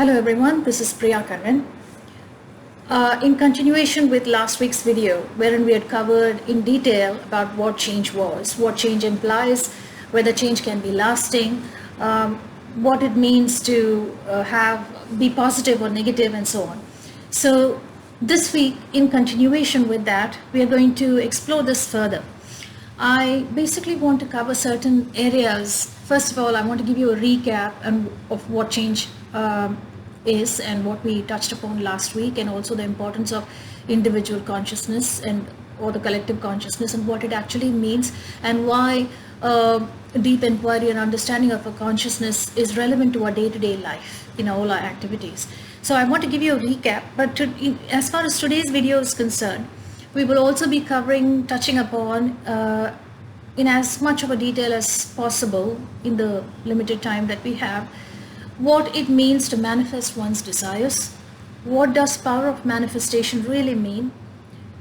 Hello everyone, this is Priya Karman. In continuation with last week's video, wherein we had covered in detail about what change was, what change implies, whether change can be lasting, what it means to be positive or negative, and so on. So this week, in continuation with that, we are going to explore this further. I basically want to cover certain areas. First of all, I want to give you a recap of what change is and what we touched upon last week, and also the importance of individual consciousness or the collective consciousness, and what it actually means, and why deep inquiry and understanding of a consciousness is relevant to our day-to-day life in all our activities. So I want to give you a recap, but as far as today's video is concerned, we will also be touching upon in as much of a detail as possible in the limited time that we have, what it means to manifest one's desires. What does power of manifestation really mean?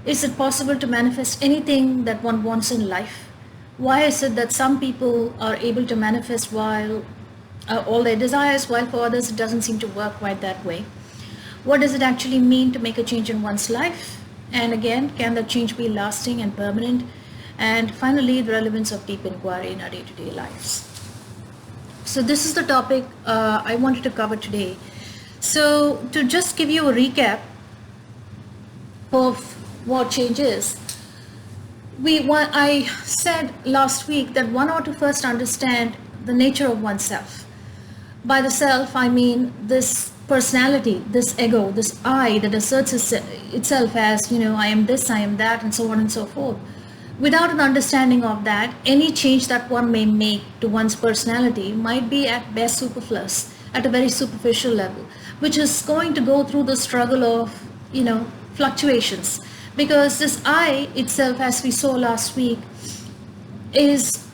Is it possible to manifest anything that one wants in life? Why is it that some people are able to manifest all their desires, while for others it doesn't seem to work quite that way? What does it actually mean to make a change in one's life? And again, can that change be lasting and permanent? And finally, the relevance of deep inquiry in our day-to-day lives. So this is the topic I wanted to cover today. So to just give you a recap of what change is, I said last week that one ought to first understand the nature of oneself. By the self, I mean this personality, this ego, this I that asserts itself as, I am this, I am that, and so on and so forth. Without an understanding of that, any change that one may make to one's personality might be at best superfluous, at a very superficial level, which is going to go through the struggle of, fluctuations. Because this I itself, as we saw last week, is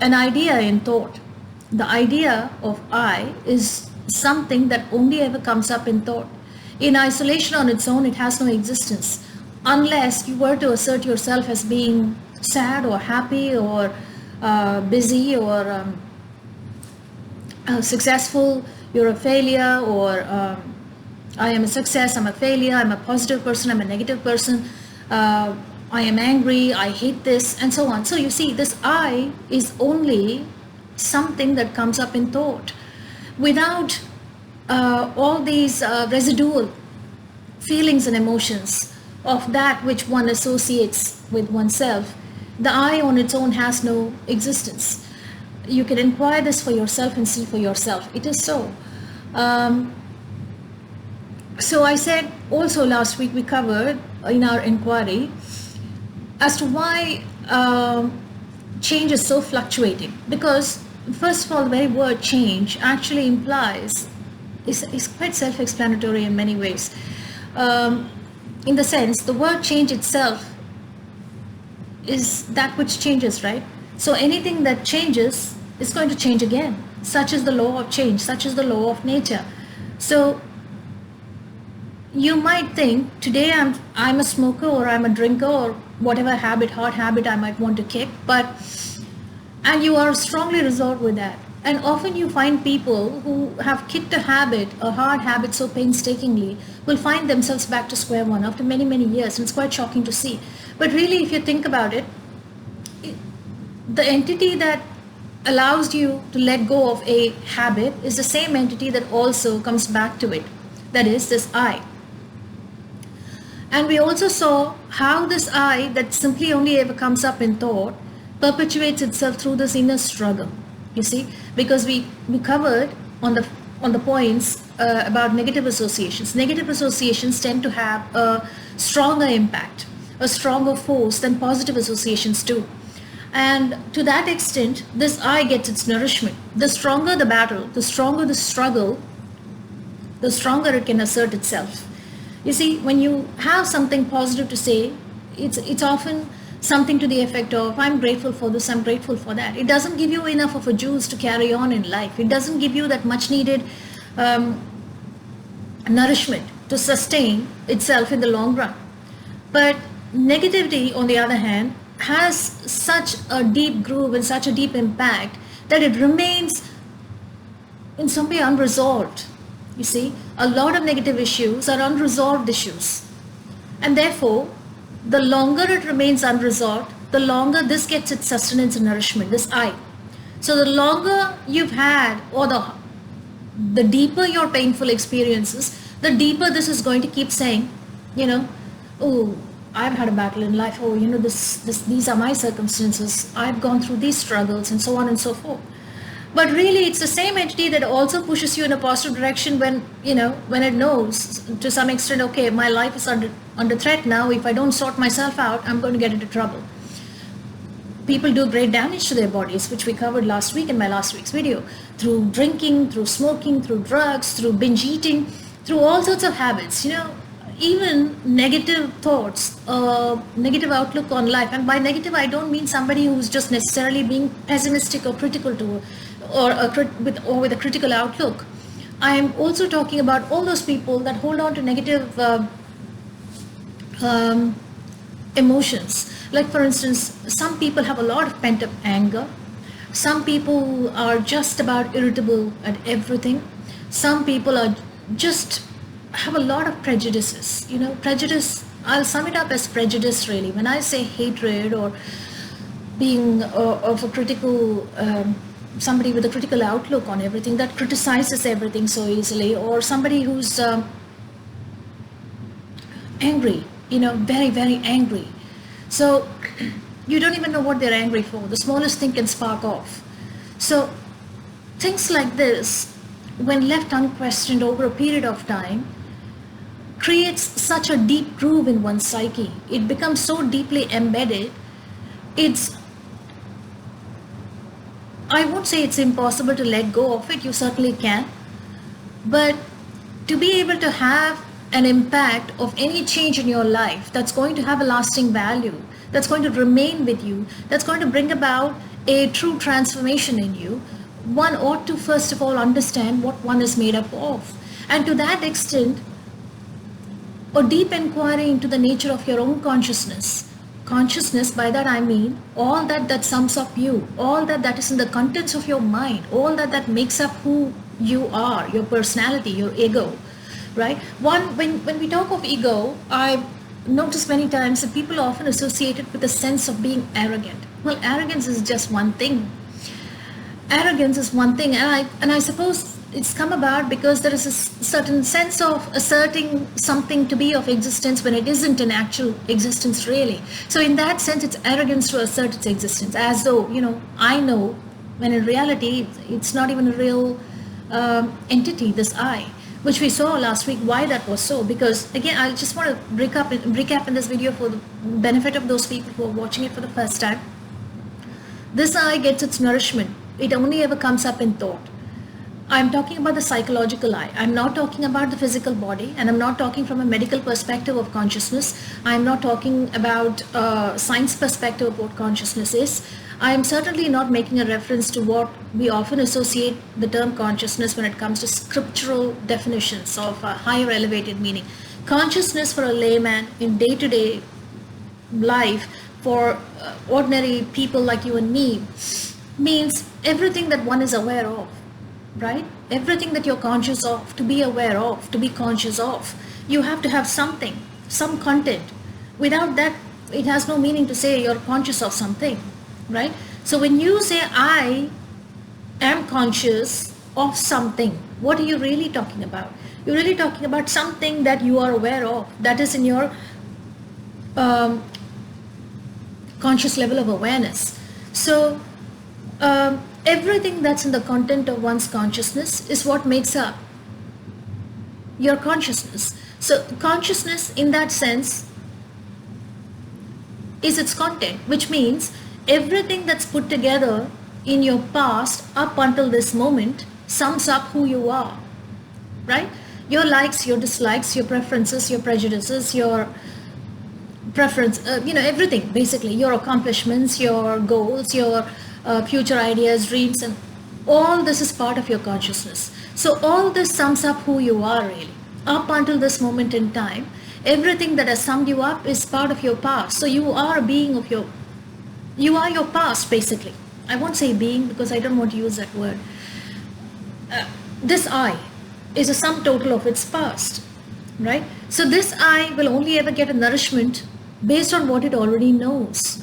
an idea in thought. The idea of I is something that only ever comes up in thought. In isolation on its own, it has no existence, unless you were to assert yourself as being sad or happy or busy or successful, you're a failure, or I am a success, I'm a failure, I'm a positive person, I'm a negative person, I am angry, I hate this, and so on. So you see, this I is only something that comes up in thought. Without all these residual feelings and emotions of that which one associates with oneself, the I on its own has no existence. You can inquire this for yourself and see for yourself. It is so. So I said also last week, we covered in our inquiry as to why change is so fluctuating. Because first of all, the very word change actually is quite self-explanatory in many ways. In the sense, the word change itself is that which changes, right? So anything that changes is going to change again. Such is the law of change, such is the law of nature. So you might think, today I'm a smoker, or I'm a drinker, or whatever hard habit I might want to kick, and you are strongly resolved with that. And often you find people who have kicked a hard habit so painstakingly, will find themselves back to square one after many, many years. And it's quite shocking to see. But really, if you think about it, the entity that allows you to let go of a habit is the same entity that also comes back to it. That is this I. And we also saw how this I that simply only ever comes up in thought perpetuates itself through this inner struggle. You see, because we covered on the points about negative associations. Negative associations tend to have a stronger impact, a stronger force than positive associations do. And to that extent, this I gets its nourishment. The stronger the battle, the stronger the struggle, the stronger it can assert itself. You see, when you have something positive to say, it's often something to the effect of, I'm grateful for this, I'm grateful for that. It doesn't give you enough of a juice to carry on in life. It doesn't give you that much needed nourishment to sustain itself in the long run. But negativity, on the other hand, has such a deep groove and such a deep impact that it remains in some way unresolved. You see, a lot of negative issues are unresolved issues. And therefore, the longer it remains unresolved, the longer this gets its sustenance and nourishment, this I. So the longer you've had, or the deeper your painful experiences, the deeper this is going to keep saying, you know, oh, I've had a battle in life. Oh, you know, these are my circumstances. I've gone through these struggles, and so on and so forth. But really, it's the same entity that also pushes you in a positive direction when, you know, when it knows to some extent, okay, my life is under threat now. If I don't sort myself out, I'm going to get into trouble. People do great damage to their bodies, which we covered last week in my last week's video, through drinking, through smoking, through drugs, through binge eating, through all sorts of habits, you know, even negative thoughts, negative outlook on life. And by negative, I don't mean somebody who's just necessarily being pessimistic or critical to, with a critical outlook. I am also talking about all those people that hold on to negative emotions. Like, for instance, some people have a lot of pent-up anger. Some people are just about irritable at everything. Some people are just have a lot of prejudices. You know, prejudice, I'll sum it up as prejudice really. When I say hatred or being of a critical, somebody with a critical outlook on everything, that criticizes everything so easily, or somebody who's angry, you know, very, very angry. So you don't even know what they're angry for. The smallest thing can spark off. So things like this, when left unquestioned over a period of time, creates such a deep groove in one's psyche. It becomes so deeply embedded. I won't say it's impossible to let go of it. You certainly can. But to be able to have an impact of any change in your life that's going to have a lasting value, that's going to remain with you, that's going to bring about a true transformation in you, one ought to first of all understand what one is made up of. And to that extent, a deep inquiry into the nature of your own consciousness. Consciousness, by that I mean all that sums up you, all that is in the contents of your mind, all that makes up who you are, your personality, your ego. Right? When we talk of ego, I've noticed many times that people often associate it with a sense of being arrogant. Well, arrogance is just one thing. Arrogance is one thing, and I suppose it's come about because there is a certain sense of asserting something to be of existence when it isn't an actual existence really. So in that sense, it's arrogance to assert its existence, as though, you know, I know, when in reality, it's not even a real entity, this I. Which we saw last week, why that was so. Because again, I just want to recap in this video for the benefit of those people who are watching it for the first time. This I gets its nourishment. It only ever comes up in thought. I'm talking about the psychological I. I'm not talking about the physical body, and I'm not talking from a medical perspective of consciousness. I'm not talking about science perspective of what consciousness is. I am certainly not making a reference to what we often associate the term consciousness when it comes to scriptural definitions of a higher elevated meaning. Consciousness for a layman in day-to-day life, for ordinary people like you and me, means everything that one is aware of, right? Everything that you're conscious of, to be aware of, to be conscious of, you have to have something, some content. Without that, it has no meaning to say you're conscious of something. Right? So when you say I am conscious of something, what are you really talking about? You're really talking about something that you are aware of, that is in your conscious level of awareness. So everything that's in the content of one's consciousness is what makes up your consciousness. So consciousness in that sense is its content, which means everything that's put together in your past up until this moment sums up who you are, right? Your likes, your dislikes, your preferences, your prejudices, your everything basically, your accomplishments, your goals, your future ideas, dreams, and all this is part of your consciousness. So all this sums up who you are really. Up until this moment in time, everything that has summed you up is part of your past. So you are a being of you are your past, basically. I won't say being because I don't want to use that word. This I, is a sum total of its past, right? So this I will only ever get a nourishment based on what it already knows.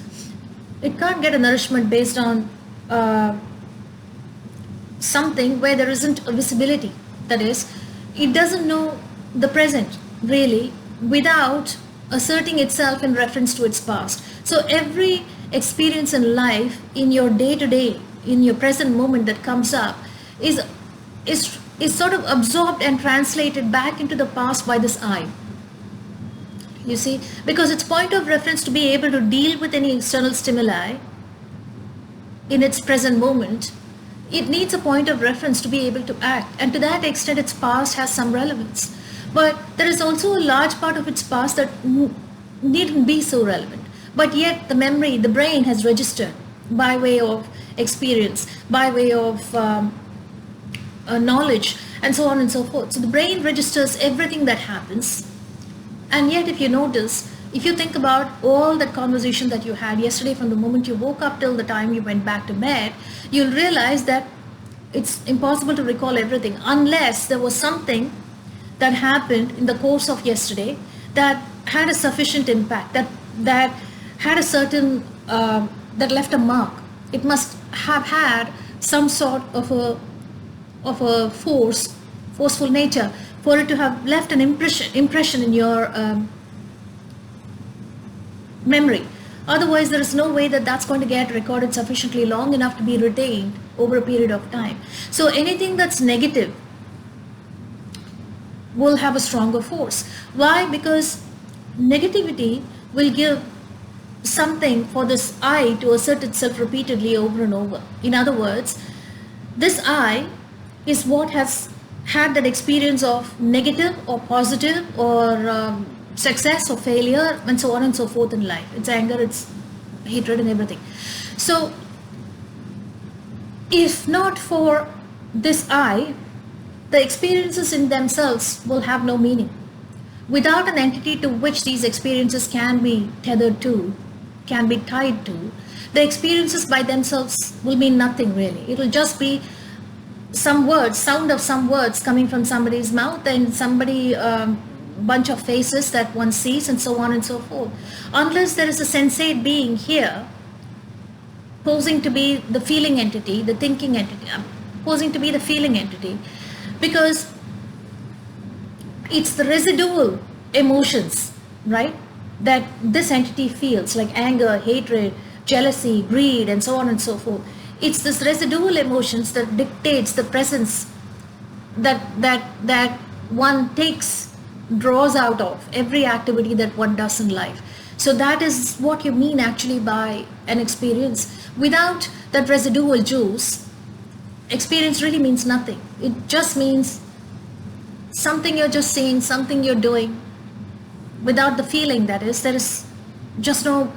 It can't get a nourishment based on something where there isn't a visibility. That is, it doesn't know the present really without asserting itself in reference to its past. So every experience in life, in your day to day, in your present moment that comes up, is is sort of absorbed and translated back into the past by this I. You see, because its point of reference to be able to deal with any external stimuli in its present moment, it needs a point of reference to be able to act, and to that extent its past has some relevance. But there is also a large part of its past that needn't be so relevant, but yet the memory, the brain has registered by way of experience, by way of knowledge, and so on and so forth. So the brain registers everything that happens. And yet, if you notice, if you think about all that conversation that you had yesterday, from the moment you woke up till the time you went back to bed, you'll realize that it's impossible to recall everything unless there was something that happened in the course of yesterday that had a sufficient impact, that had a certain, that left a mark. It must have had some sort of a forceful nature for it to have left an impression in your memory. Otherwise, there is no way that that's going to get recorded sufficiently long enough to be retained over a period of time. So anything that's negative will have a stronger force. Why? Because negativity will give something for this I to assert itself repeatedly over and over. In other words, this I is what has had that experience of negative or positive or success or failure and so on and so forth in life. It's anger, it's hatred and everything. So if not for this I, the experiences in themselves will have no meaning. Without an entity to which these experiences can be tethered to, can be tied to, the experiences by themselves will mean nothing really. It will just be some words, sound of some words coming from somebody's mouth and somebody, bunch of faces that one sees and so on and so forth. Unless there is a sensate being here posing to be the feeling entity, the thinking entity, posing to be the feeling entity, because it's the residual emotions, right, that this entity feels, like anger, hatred, jealousy, greed and so on and so forth. It's this residual emotions that dictates the presence that one takes, draws out of every activity that one does in life. So that is what you mean actually by an experience. Without that residual juice, experience really means nothing. It just means something you're just seeing, something you're doing. Without the feeling, that is, there is just no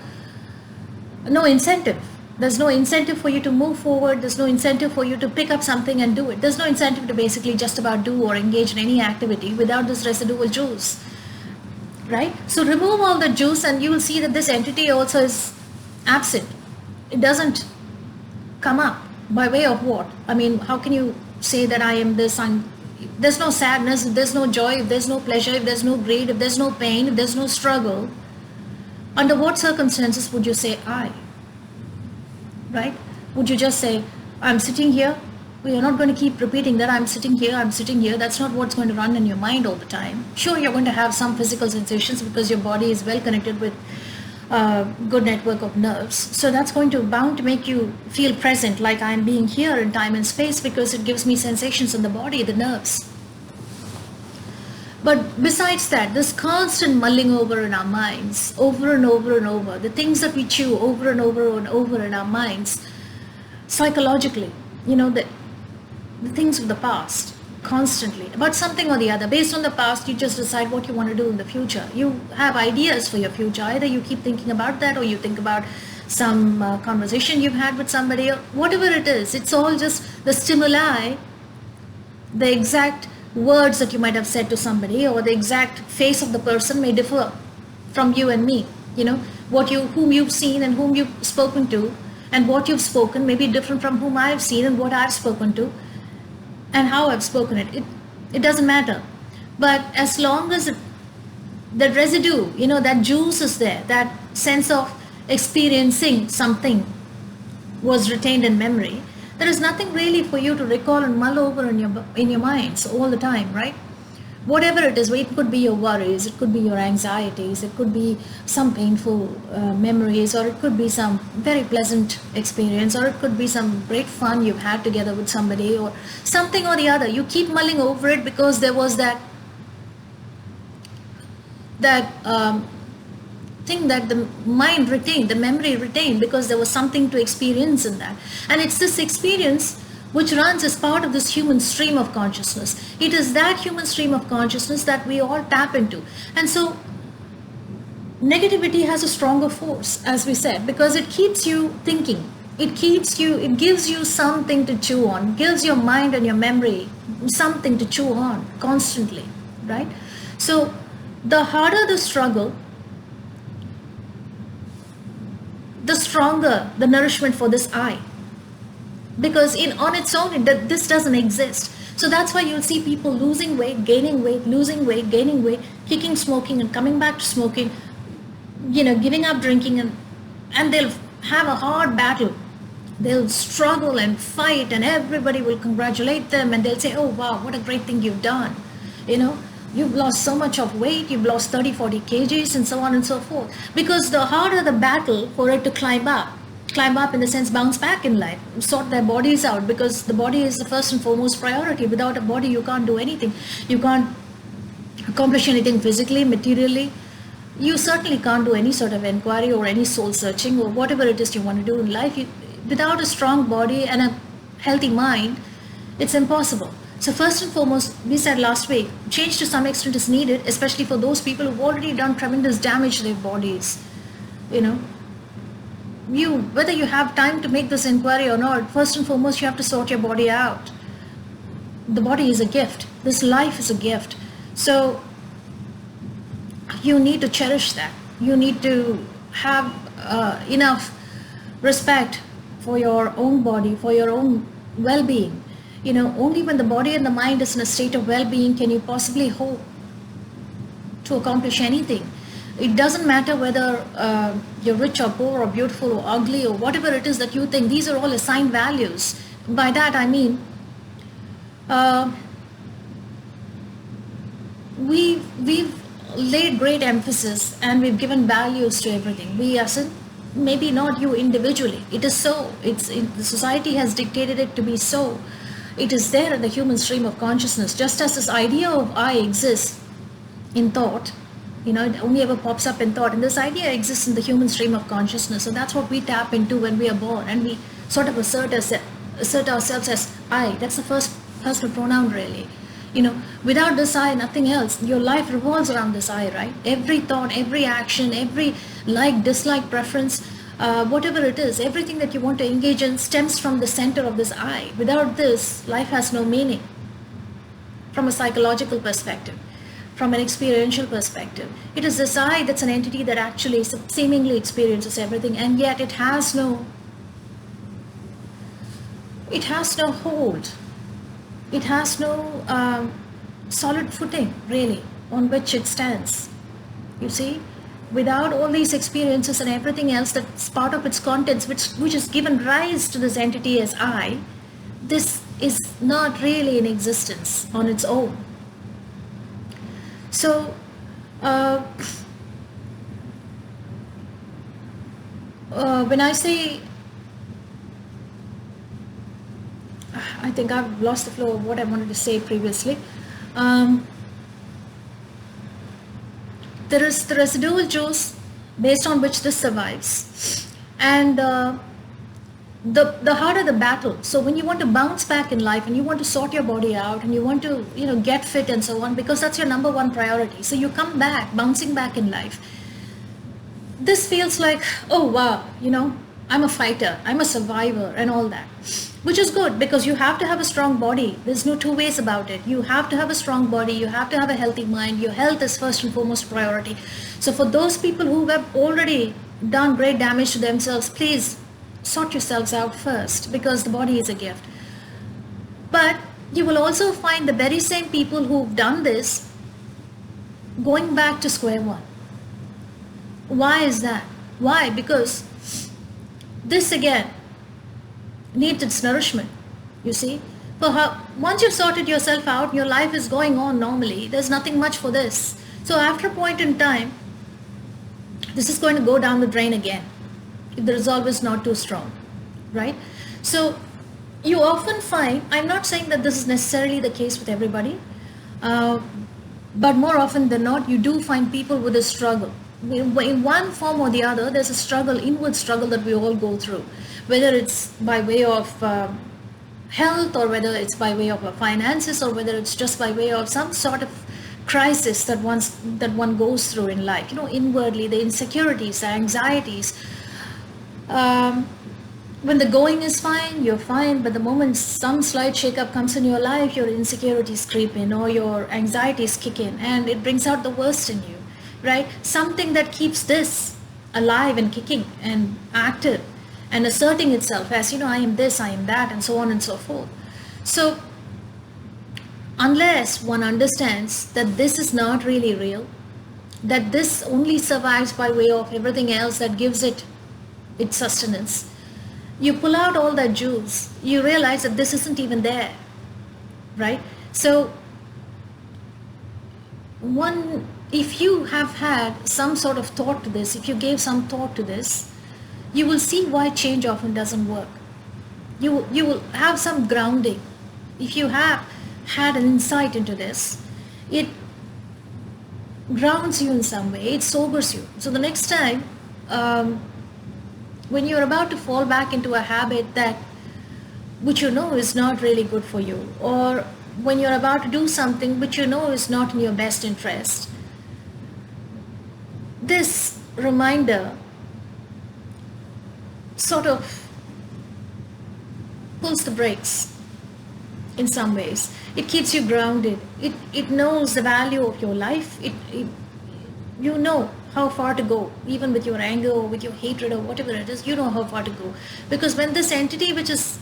incentive. There's no incentive for you to move forward. There's no incentive for you to pick up something and do it. There's no incentive to basically just about do or engage in any activity without this residual juice, right? So remove all the juice and you will see that this entity also is absent. It doesn't come up. By way of what? I mean, how can you say that I am this? There's no sadness, if there's no joy, if there's no pleasure, if there's no greed, if there's no pain, if there's no struggle. Under what circumstances would you say I? Right? Would you just say, I'm sitting here? Well, you're not going to keep repeating that I'm sitting here, I'm sitting here. That's not what's going to run in your mind all the time. Sure, you're going to have some physical sensations because your body is well connected with a good network of nerves. So that's going to bound to make you feel present, like I'm being here in time and space, because it gives me sensations in the body, the nerves. But besides that, this constant mulling over in our minds, over and over and over, the things that we chew over and over and over in our minds, psychologically, the things of the past, constantly, about something or the other. Based on the past, you just decide what you want to do in the future. You have ideas for your future. Either you keep thinking about that or you think about some conversation you've had with somebody or whatever it is. It's all just the stimuli, the exact words that you might have said to somebody or the exact face of the person may differ from you and me. Whom you've seen and whom you've spoken to, and what you've spoken may be different from whom I've seen and what I've spoken to and how I've spoken it. It doesn't matter. But as long as the residue, that juice is there, that sense of experiencing something was retained in memory, there is nothing really for you to recall and mull over in your minds all the time, right? Whatever it is, it could be your worries, it could be your anxieties, it could be some painful memories, or it could be some very pleasant experience, or it could be some great fun you've had together with somebody, or something or the other. You keep mulling over it because there was that thing that the mind retained, the memory retained, because there was something to experience in that. And it's this experience which runs as part of this human stream of consciousness. It is that human stream of consciousness that we all tap into. And so negativity has a stronger force, as we said, because it keeps you thinking. It gives you something to chew on, gives your mind and your memory something to chew on constantly, right? So the harder the struggle, the stronger the nourishment for this I, because on its own this doesn't exist. So that's why you'll see people losing weight, gaining weight, losing weight, gaining weight, kicking smoking and coming back to smoking, giving up drinking, and they'll have a hard battle. They'll struggle and fight, and everybody will congratulate them, and they'll say, oh wow, what a great thing you've done, you've lost so much of weight, you've lost 30-40 kgs, and so on and so forth. Because the harder the battle for it to climb up in the sense, bounce back in life, sort their bodies out, because the body is the first and foremost priority. Without a body you can't do anything. You can't accomplish anything physically, materially. You certainly can't do any sort of inquiry or any soul searching or whatever it is you want to do in life. Without a strong body and a healthy mind, it's impossible. So first and foremost, we said last week, change to some extent is needed, especially for those people who've already done tremendous damage to their bodies. Whether you have time to make this inquiry or not, first and foremost, you have to sort your body out. The body is a gift. This life is a gift. So you need to cherish that. You need to have enough respect for your own body, for your own well-being. Only when the body and the mind is in a state of well-being can you possibly hope to accomplish anything. It doesn't matter whether you're rich or poor or beautiful or ugly or whatever it is that you think. These are all assigned values. By that I mean we've laid great emphasis and we've given values to everything. We as maybe not you individually. It is so. The society has dictated it to be so. It is there in the human stream of consciousness. Just as this idea of I exists in thought, it only ever pops up in thought, and this idea exists in the human stream of consciousness. So that's what we tap into when we are born, and we sort of assert ourselves as I. That's the first personal pronoun, really. Without this I, nothing else. Your life revolves around this I, right? Every thought, every action, every like, dislike, preference, whatever it is, everything that you want to engage in stems from the center of this I. Without this, life has no meaning from a psychological perspective, from an experiential perspective. It is this I that's an entity that actually seemingly experiences everything, and yet it has no hold. It has no solid footing, really, on which it stands. You see? Without all these experiences and everything else that's part of its contents, which has given rise to this entity as I, this is not really in existence on its own. So, when I say, I think I've lost the flow of what I wanted to say previously. There is the residual juice based on which this survives, and the harder the battle. So when you want to bounce back in life and you want to sort your body out and you want to get fit and so on, because that's your number one priority, so you come back bouncing back in life, this feels like, oh wow, I'm a fighter, I'm a survivor and all that, which is good, because you have to have a strong body. There's no two ways about it. You have to have a strong body, you have to have a healthy mind. Your health is first and foremost priority. So for those people who have already done great damage to themselves, please sort yourselves out first, because the body is a gift. But you will also find the very same people who've done this going back to square one. Why is that? Why? Because this again needs its nourishment. You see, once you've sorted yourself out, your life is going on normally. There's nothing much for this. So after a point in time, this is going to go down the drain again if the resolve is not too strong, right? So you often find, I'm not saying that this is necessarily the case with everybody, but more often than not, you do find people with a struggle. In one form or the other, there's a struggle, inward struggle that we all go through, whether it's by way of health, or whether it's by way of finances, or whether it's just by way of some sort of crisis that one goes through in life. Inwardly, the insecurities, the anxieties. When the going is fine, you're fine, but the moment some slight shake-up comes in your life, your insecurities creep in, or your anxieties kick in, and it brings out the worst in you, right? Something that keeps this alive and kicking and active and asserting itself as, I am this, I am that, and so on and so forth. So unless one understands that this is not really real, that this only survives by way of everything else that gives it its sustenance, you pull out all that juice, you realize that this isn't even there, right? So if you have had some sort of thought to this, if you gave some thought to this, you will see why change often doesn't work. You will have some grounding. If you have had an insight into this, it grounds you in some way, it sobers you. So the next time, when you're about to fall back into a habit which is not really good for you, or when you're about to do something which is not in your best interest, this reminder sort of pulls the brakes in some ways. It keeps you grounded. It knows the value of your life. You know how far to go, even with your anger or with your hatred or whatever it is, you know how far to go. Because when this entity, which is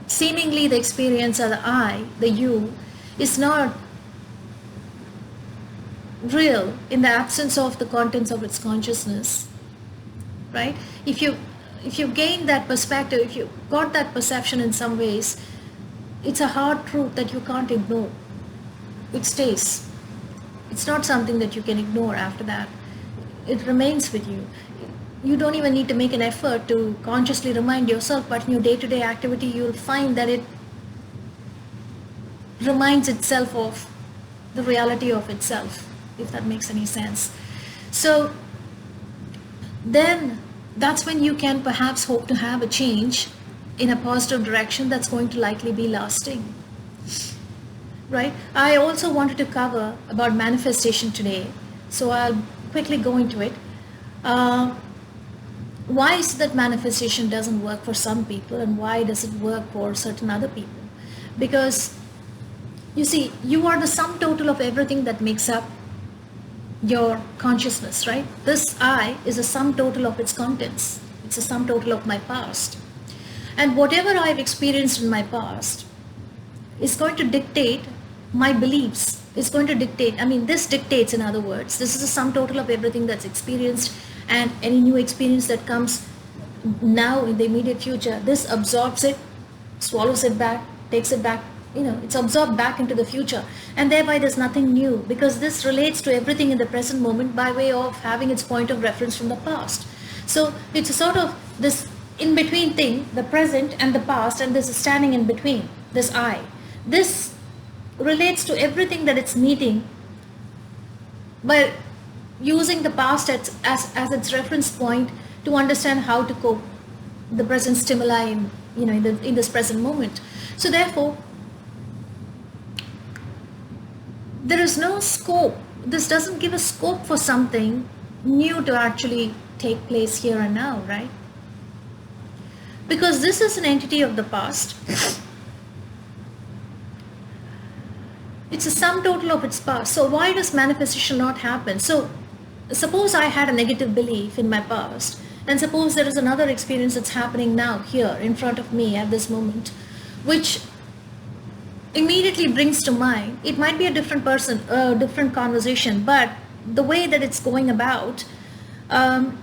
seemingly the experience of the I, the you, is not real in the absence of the contents of its consciousness, right? If you gain that perspective, if you got that perception in some ways, it's a hard truth that you can't ignore. It stays. It's not something that you can ignore after that. It remains with you. You don't even need to make an effort to consciously remind yourself, but in your day-to-day activity, you'll find that it reminds itself of the reality of itself, if that makes any sense. So then that's when you can perhaps hope to have a change in a positive direction that's going to likely be lasting. Right? I also wanted to cover about manifestation today, so I'll quickly go into it. Why is it that manifestation doesn't work for some people, and why does it work for certain other people? Because you see, you are the sum total of everything that makes up your consciousness, right? This I is a sum total of its contents. It's a sum total of my past. And whatever I've experienced in my past is going to dictate my beliefs. It's going to dictate, this dictates, in other words, this is a sum total of everything that's experienced, and any new experience that comes now in the immediate future, this absorbs it, swallows it back, takes it back, it's absorbed back into the future, and thereby there's nothing new, because this relates to everything in the present moment by way of having its point of reference from the past. So it's a sort of this in-between thing, the present and the past, and this is standing in between, this I. This relates to everything that it's meeting by using the past as its reference point to understand how to cope the present stimuli in this present moment. So therefore, there is no scope. This doesn't give a scope for something new to actually take place here and now, right? Because this is an entity of the past. It's a sum total of its past. So why does manifestation not happen? So suppose I had a negative belief in my past, and suppose there is another experience that's happening now here in front of me at this moment, which immediately brings to mind, it might be a different person, a different conversation, but the way that it's going about, um,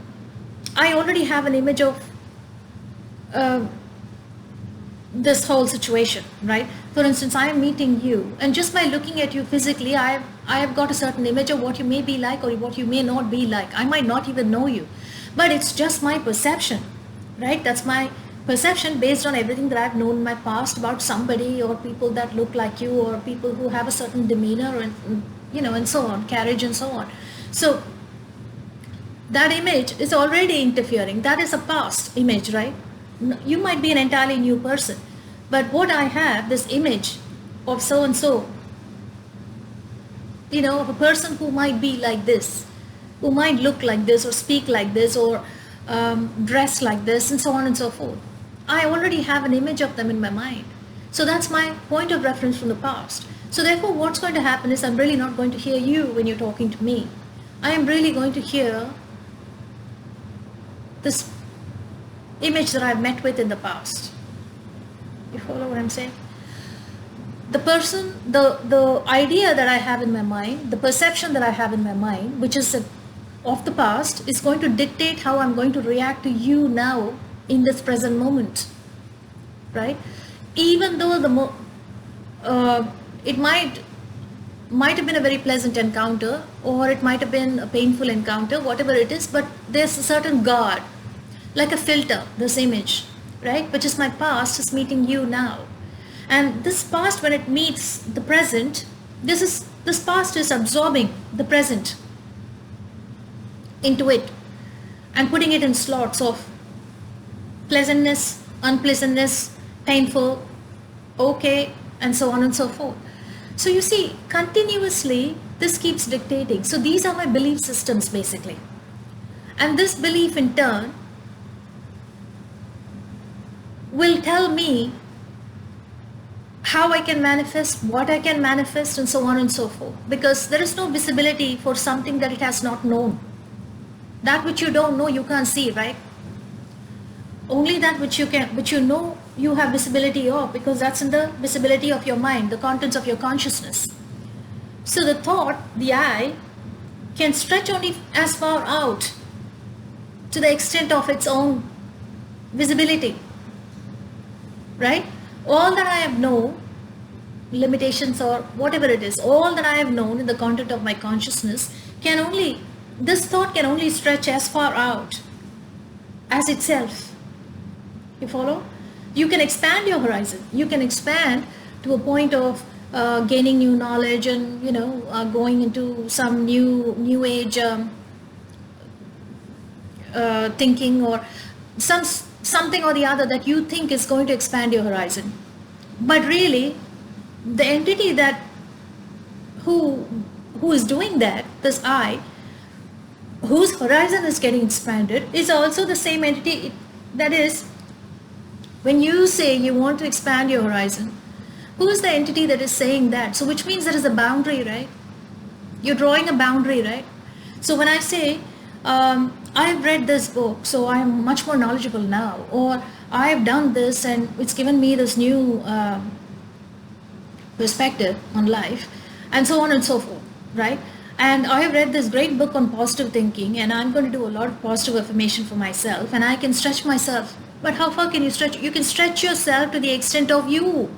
I already have an image of uh, this whole situation, right? For instance, I am meeting you, and just by looking at you physically, I have got a certain image of what you may be like or what you may not be like. I might not even know you, but it's just my perception, right? That's my perception based on everything that I've known in my past about somebody or people that look like you or people who have a certain demeanor and and so on, carriage and so on. So that image is already interfering. That is a past image, right? You might be an entirely new person, but what I have, this image of so and so, of a person who might be like this, who might look like this or speak like this or dress like this and so on and so forth. I already have an image of them in my mind. So that's my point of reference from the past. So therefore what's going to happen is I'm really not going to hear you when you're talking to me. I am really going to hear this image that I've met with in the past. You follow what I'm saying? The person, the idea that I have in my mind, the perception that I have in my mind, which is of the past, is going to dictate how I'm going to react to you now in this present moment, right? Even though it might have been a very pleasant encounter, or it might have been a painful encounter, whatever it is, but there's a certain guard, like a filter, this image, right? Which is my past is meeting you now. And this past, when it meets the present, this past is absorbing the present into it and putting it in slots of pleasantness, unpleasantness, painful, okay, and so on and so forth. So you see, continuously this keeps dictating. So these are my belief systems basically. And this belief in turn will tell me how I can manifest, what I can manifest, and so on and so forth. Because there is no visibility for something that it has not known. That which you don't know, you can't see, right? Only that which you know, you have visibility of, because that's in the visibility of your mind, the contents of your consciousness. So the thought, the I, can stretch only as far out to the extent of its own visibility, right? All that I have known, limitations or whatever it is, all that I have known in the content of my consciousness this thought can only stretch as far out as itself. You follow? You can expand your horizon. You can expand to a point of gaining new knowledge and, going into some new age thinking or something or the other that you think is going to expand your horizon. But really, the entity who is doing that, this I, whose horizon is getting expanded, is also the same entity. That is, when you say you want to expand your horizon, who is the entity that is saying that? So which means there is a boundary, right? You're drawing a boundary, right? So when I say, I've read this book, so I'm much more knowledgeable now, or I've done this and it's given me this new perspective on life, and so on and so forth, right? And I have read this great book on positive thinking, and I'm going to do a lot of positive affirmation for myself, and I can stretch myself. But how far can you stretch? You can stretch yourself to the extent of you.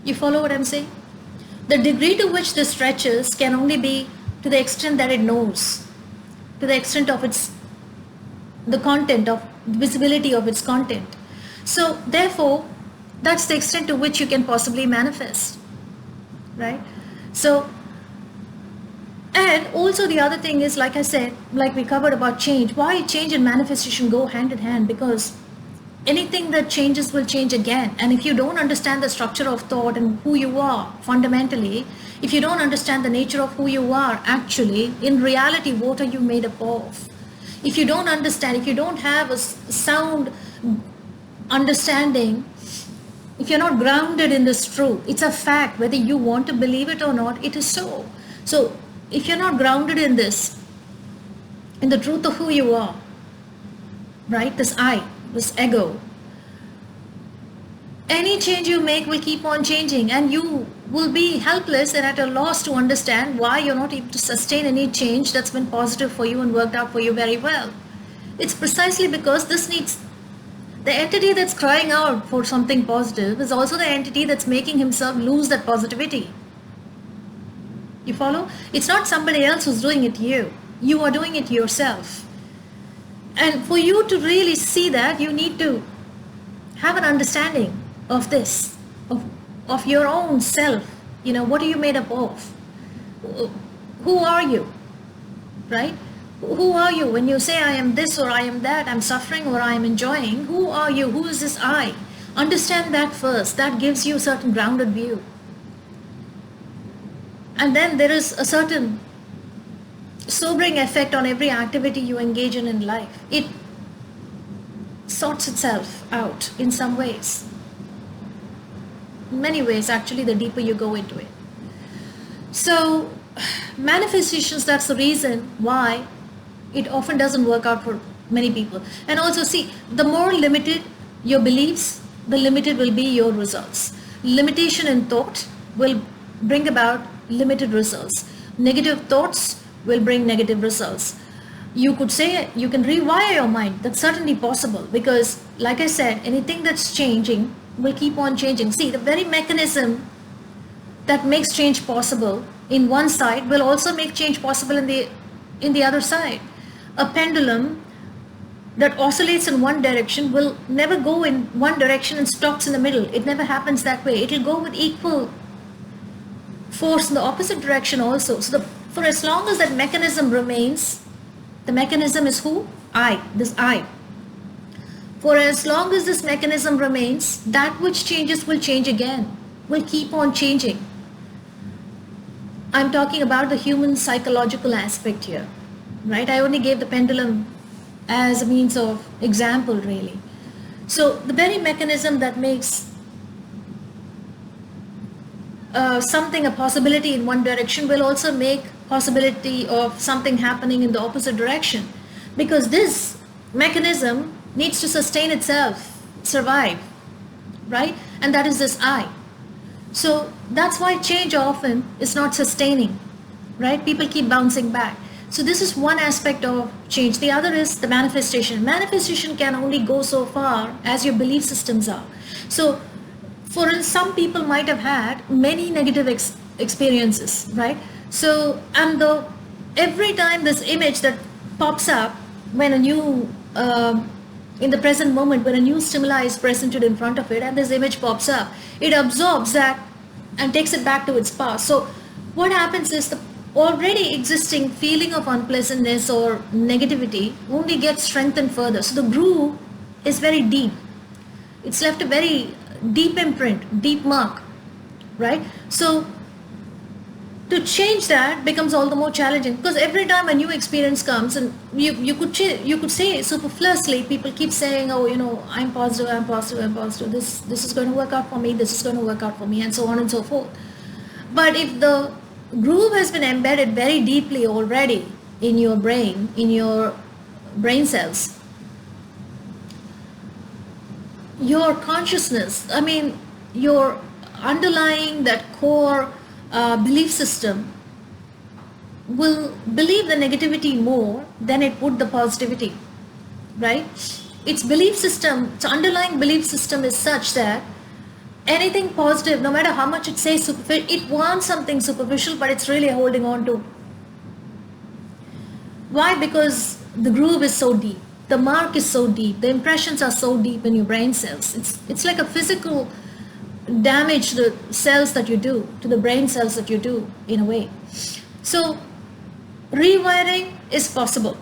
You follow what I'm saying? The degree to which this stretches can only be to the extent that it knows, to the extent of the content, of visibility of its content. So therefore, that's the extent to which you can possibly manifest, right? So, and also the other thing is, like I said, like we covered about change, why change and manifestation go hand in hand, because anything that changes will change again. And if you don't understand the structure of thought and who you are fundamentally, if you don't understand the nature of who you are actually, in reality, what are you made up of? If you don't understand, if you don't have a sound understanding, if you're not grounded in this truth, it's a fact, whether you want to believe it or not, it is so. So if you're not grounded in this, in the truth of who you are, right, this I, this ego, Any change you make will keep on changing, and you will be helpless and at a loss to understand why you're not able to sustain any change that's been positive for you and worked out for you very well. It's precisely because this needs the entity that's crying out for something positive is also the entity that's making himself lose that positivity. You follow? It's not somebody else who's doing it to you. You are doing it to yourself. And for you to really see that, you need to have an understanding of this, of your own self. What are you made up of? Who are you? Right? Who are you? When you say I am this or I am that, I'm suffering or I am enjoying, who are you? Who is this I? Understand that first. That gives you a certain grounded view. And then there is a certain sobering effect on every activity you engage in life. It sorts itself out in some ways. In many ways, actually, the deeper you go into it. So, manifestations, that's the reason why it often doesn't work out for many people. And also, see, the more limited your beliefs, the limited will be your results. Limitation in thought will bring about limited results. Negative thoughts will bring negative results. You could say you can rewire your mind. That's certainly possible because, like I said, anything that's changing will keep on changing. See, the very mechanism that makes change possible in one side will also make change possible in the other side. A pendulum that oscillates in one direction will never go in one direction and stops in the middle. It never happens that way. It will go with equal force in the opposite direction also. So for as long as that mechanism remains, the mechanism is who? I, this I. For as long as this mechanism remains, that which changes will change again, will keep on changing. I'm talking about the human psychological aspect here, right? I only gave the pendulum as a means of example, really. So the very mechanism that makes something a possibility in one direction will also make possibility of something happening in the opposite direction, because this mechanism needs to sustain itself, survive, right? And that is this I. So that's why change often is not sustaining, right? People keep bouncing back. So this is one aspect of change. The other is the manifestation. Manifestation can only go so far as your belief systems are. So for some people might have had many negative experiences, right? So, and every time this image that pops up when a new, in the present moment, when a new stimuli is presented in front of it and this image pops up, it absorbs that and takes it back to its past. So what happens is the already existing feeling of unpleasantness or negativity only gets strengthened further. So the groove is very deep. It's left a very deep imprint, deep mark, right? So to change that becomes all the more challenging, because every time a new experience comes, and you could say superfluously, people keep saying, oh, I'm positive, this is going to work out for me, this is going to work out for me, and so on and so forth. But if the groove has been embedded very deeply already in your brain cells, your consciousness, your underlying, that core belief system will believe the negativity more than it would the positivity, right? Its belief system, its underlying belief system is such that anything positive, no matter how much it says superficial, it wants something superficial, but it's really holding on to. Why? Because the groove is so deep. The mark is so deep. The impressions are so deep in your brain cells. It's like a physical damage to the cells that you do, to the brain cells that you do, in a way. So rewiring is possible,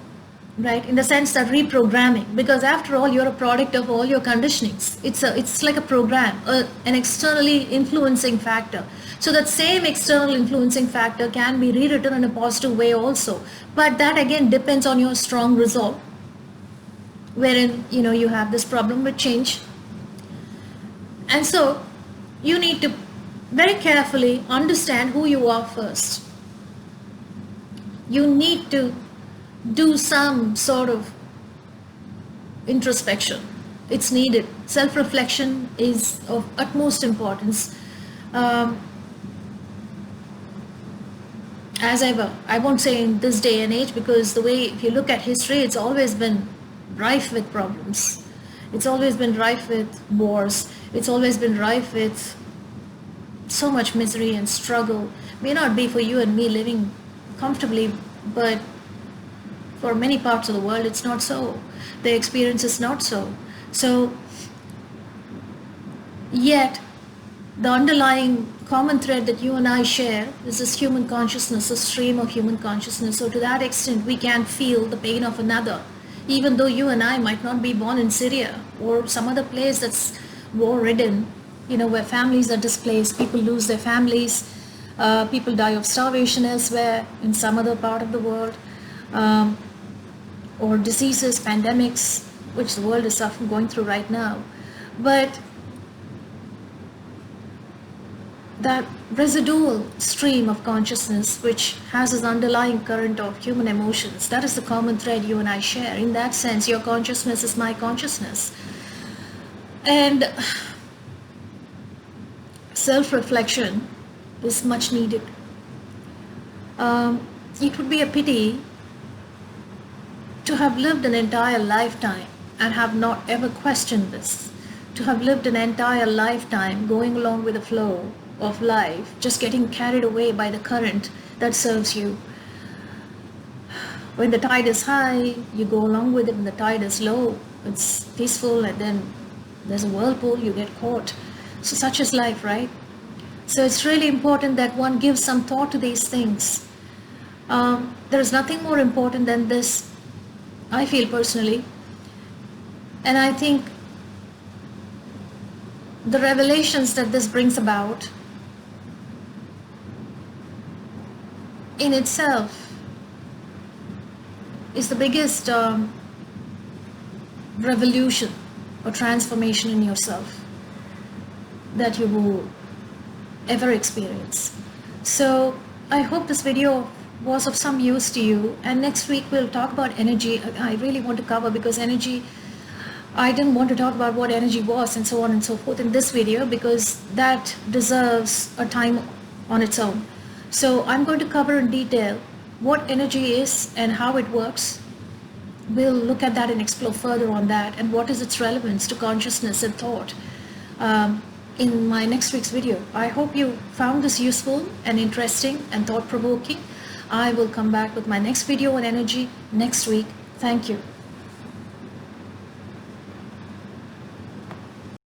right? In the sense that reprogramming, because after all, you're a product of all your conditionings. It's like a program, an externally influencing factor. So that same external influencing factor can be rewritten in a positive way also. But that again depends on your strong resolve, wherein you have this problem with change. And so you need to very carefully understand who you are first. You need to do some sort of introspection. It's needed. Self-reflection is of utmost importance. Um, as ever, I won't say in this day and age, because the way, if you look at history, it's always been rife with problems. It's always been rife with wars. It's always been rife with so much misery and struggle. May not be for you and me living comfortably, but for many parts of the world, it's not so. The experience is not so. So, yet, the underlying common thread that you and I share is this human consciousness, a stream of human consciousness. So to that extent, we can feel the pain of another, even though you and I might not be born in Syria or some other place that's war-ridden, where families are displaced, people lose their families, people die of starvation elsewhere in some other part of the world, or diseases, pandemics, which the world is going through right now. But that residual stream of consciousness, which has this underlying current of human emotions, that is the common thread you and I share. In that sense, your consciousness is my consciousness. And self-reflection is much needed. It would be a pity to have lived an entire lifetime and have not ever questioned this. To have lived an entire lifetime going along with the flow of life, just getting carried away by the current that serves you. When the tide is high, you go along with it. When the tide is low, it's peaceful, and then there's a whirlpool, you get caught. So such is life, right? So it's really important that one gives some thought to these things. There is nothing more important than this, I feel personally. And I think the revelations that this brings about in itself is the biggest revolution or transformation in yourself that you will ever experience. So I hope this video was of some use to you, and next week we'll talk about energy. I really want to cover, because energy, I didn't want to talk about what energy was and so on and so forth in this video, because that deserves a time on its own. So I'm going to cover in detail what energy is and how it works. We'll look at that and explore further on that, and what is its relevance to consciousness and thought in my next week's video. I hope you found this useful and interesting and thought-provoking. I will come back with my next video on energy next week. Thank you.